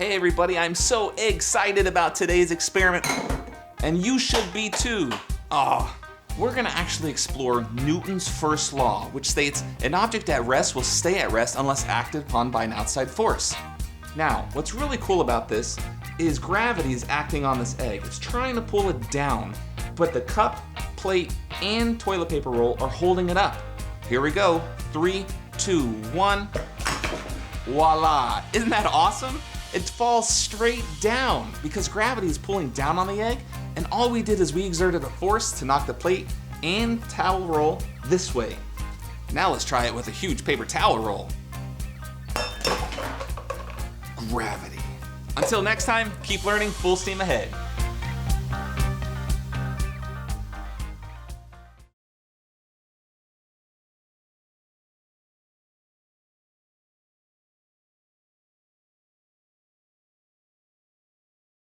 Hey everybody, I'm so excited about today's experiment, and you should be too. We're gonna actually explore Newton's first law, which states an object at rest will stay at rest unless acted upon by an outside force. Now, what's really cool about this is gravity is acting on this egg. It's trying to pull it down, but the cup, plate, and toilet paper roll are holding it up. Here we go, 3, 2, 1, voila. Isn't that awesome? It falls straight down because gravity is pulling down on the egg, and all we did is we exerted a force to knock the plate and towel roll this way. Now let's try it with a huge paper towel roll. Gravity. Until next time, keep learning full steam ahead.